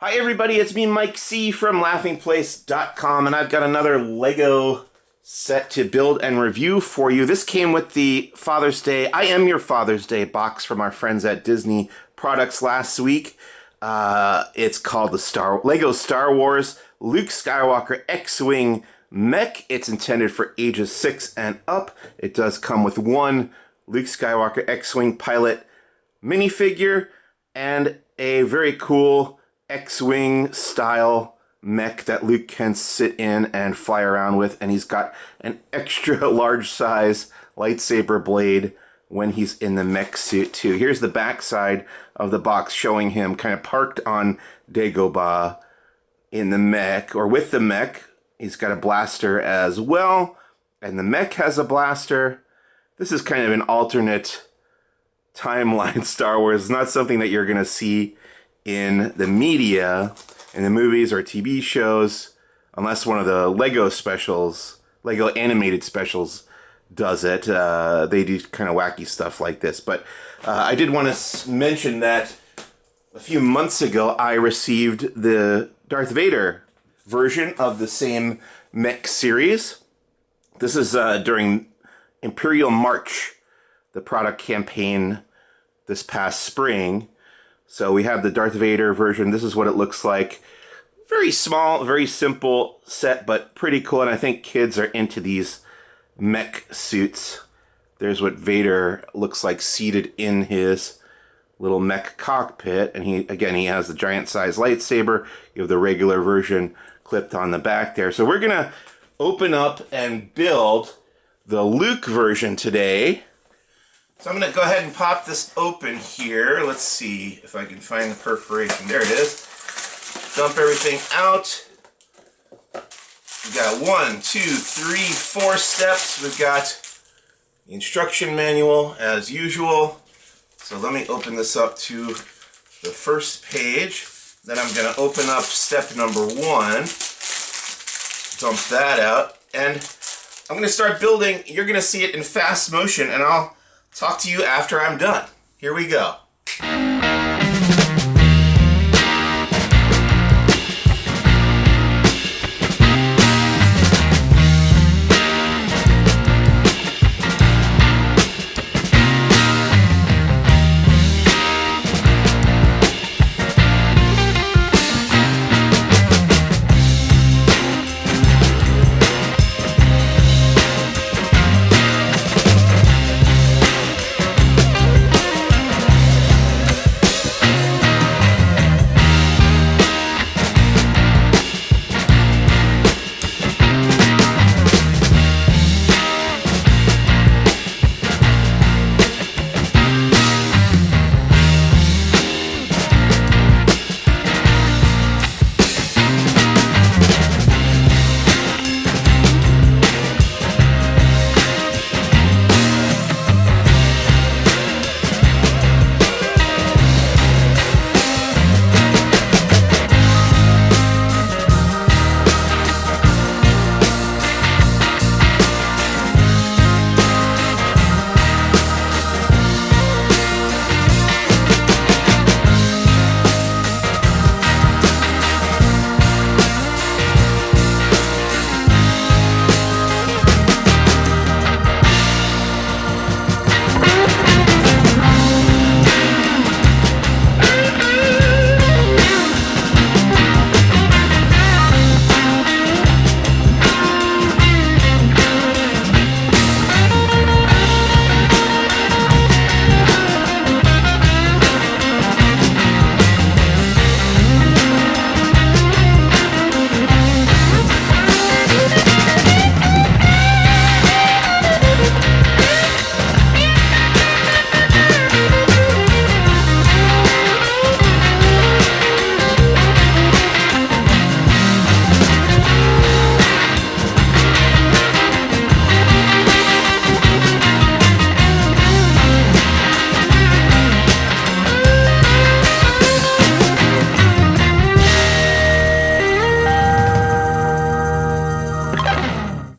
Hi everybody, it's me Mike C from laughingplace.com, and I've got another Lego set to build and review for you. This came with the Father's Day, I Am Your Father's Day box from our friends at Disney Products last week. It's called the Lego Star Wars Luke Skywalker X-Wing Mech. It's intended for ages 6 and up. It does come with one Luke Skywalker X-Wing pilot minifigure and a very cool X-Wing style mech that Luke can sit in and fly around with, and he's got an extra large size lightsaber blade when he's in the mech suit too. Here's the back side of the box showing him kind of parked on Dagobah in the mech, or with the mech. He's got a blaster as well, and the mech has a blaster. This is kind of an alternate timeline Star Wars. It's not something that you're going to see in the media, in the movies or TV shows, unless one of the Lego specials, Lego animated specials, does it. They do kind of wacky stuff like this. But I did want to mention that a few months ago I received the Darth Vader version of the same mech series. This is during Imperial March, the product campaign this past spring. So we have the Darth Vader version. This is what it looks like. Very small, very simple set, but pretty cool. And I think kids are into these mech suits. There's what Vader looks like seated in his little mech cockpit. And he has the giant size lightsaber. You have the regular version clipped on the back there. So we're going to open up and build the Luke version today. So I'm going to go ahead and pop this open here. Let's see if I can find the perforation. There it is. Dump everything out. We've got 1, 2, 3, 4 steps. We've got the instruction manual as usual. So let me open this up to the first page. Then I'm going to open up step number 1. Dump that out. And I'm going to start building. You're going to see it in fast motion, and I'll talk to you after I'm done. Here we go.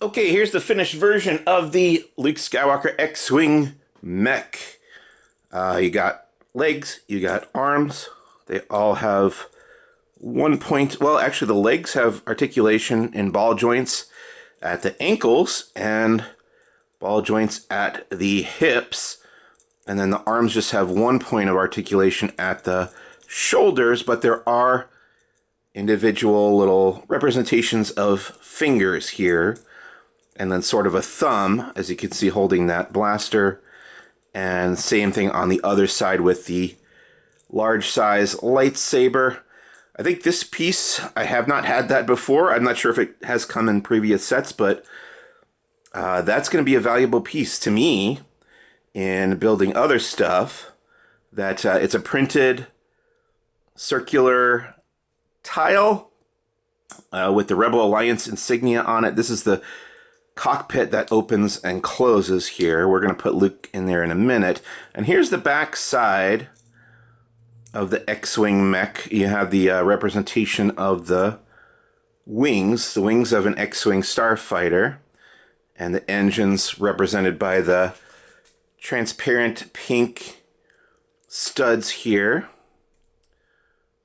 Okay, here's the finished version of the Luke Skywalker X-Wing Mech. You got legs, you got arms. They all have one point, well, actually the legs have articulation in ball joints at the ankles and ball joints at the hips. And then the arms just have 1 point of articulation at the shoulders, but there are individual little representations of fingers here. And then sort of a thumb, as you can see, holding that blaster. And same thing on the other side with the large size lightsaber. I think this piece, I have not had that before. I'm not sure if it has come in previous sets, but that's going to be a valuable piece to me in building other stuff. That it's a printed circular tile with the Rebel Alliance insignia on it. This is the cockpit that opens and closes here. We're going to put Luke in there in a minute. And here's the back side of the X-Wing mech. You have the representation of the wings of an X-Wing starfighter, and the engines represented by the transparent pink studs here.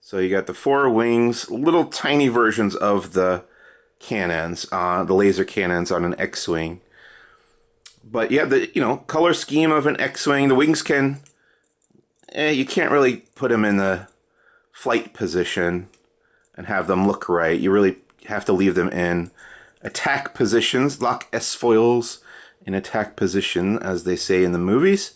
So you got the 4 wings, little tiny versions of the cannons, the laser cannons on an X-Wing. But yeah, the color scheme of an X-Wing, the wings can, you can't really put them in the flight position and have them look right. You really have to leave them in attack positions, lock S-foils in attack position, as they say in the movies.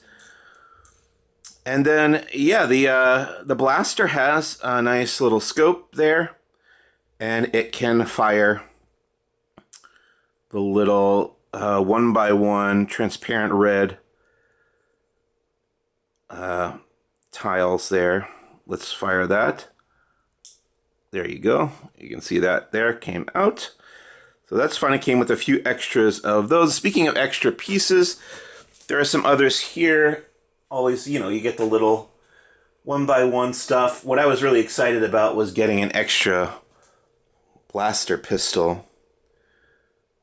And then, yeah, the blaster has a nice little scope there, and it can fire the little 1x1 transparent red tiles there. Let's fire that. There you go. You can see that there came out. So that's fun. It came with a few extras of those. Speaking of extra pieces, there are some others here. Always, you get the little 1x1 stuff. What I was really excited about was getting an extra blaster pistol,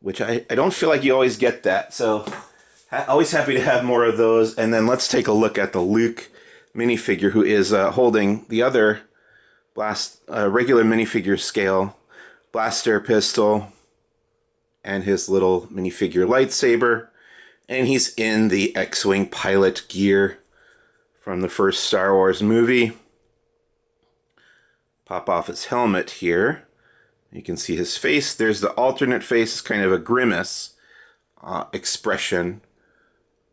which I don't feel like you always get that. So always happy to have more of those. And then let's take a look at the Luke minifigure, who is holding the other regular minifigure scale blaster pistol and his little minifigure lightsaber. And he's in the X-Wing pilot gear from the first Star Wars movie. Pop off his helmet here. You can see his face. There's the alternate face. It's kind of a grimace expression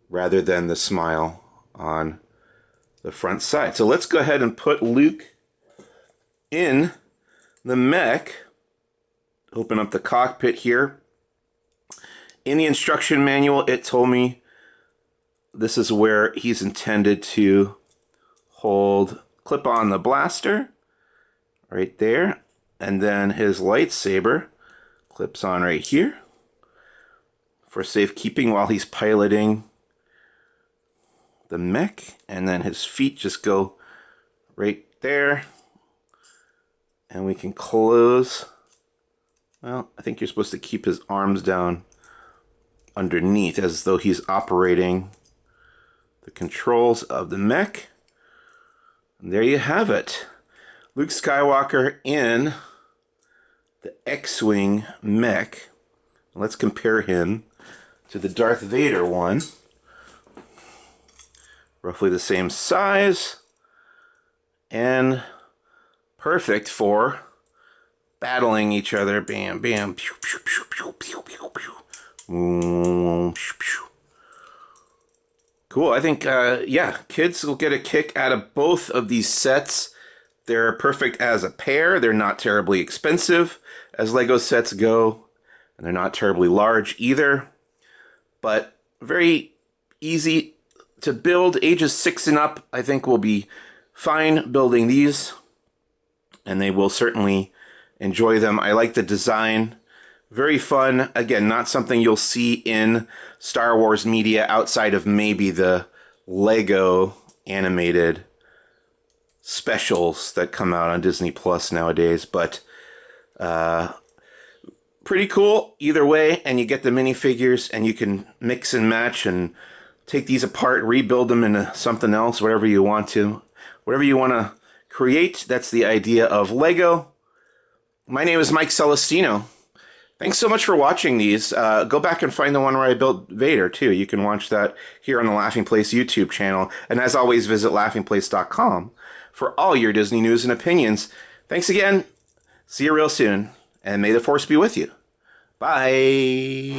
rather than the smile on the front side. So let's go ahead and put Luke in the mech. Open up the cockpit here. In the instruction manual, it told me this is where he's intended to clip on the blaster right there, and then his lightsaber clips on right here for safekeeping while he's piloting the mech, and then his feet just go right there, and we can close. Well, I think you're supposed to keep his arms down underneath as though he's operating the controls of the mech. And there you have it. Luke Skywalker in the X-Wing mech. Let's compare him to the Darth Vader one. Roughly the same size and perfect for battling each other. Bam, bam, pew, pew, pew, pew, pew, pew, pew. Cool. I think, yeah, kids will get a kick out of both of these sets. They're perfect as a pair. They're not terribly expensive as Lego sets go, and they're not terribly large either, but very easy to build. Ages 6 and up, I think, will be fine building these, and they will certainly enjoy them. I like the design. Very fun. Again, not something you'll see in Star Wars media outside of maybe the Lego animated specials that come out on Disney Plus nowadays, but pretty cool either way. And you get the minifigures, and you can mix and match and take these apart, rebuild them into something else, whatever you want to. Whatever you want to create, that's the idea of Lego. My name is Mike Celestino. Thanks so much for watching these. Go back and find the one where I built Vader, too. You can watch that here on the Laughing Place YouTube channel. And as always, visit laughingplace.com for all your Disney news and opinions. Thanks again. See you real soon. And may the Force be with you. Bye.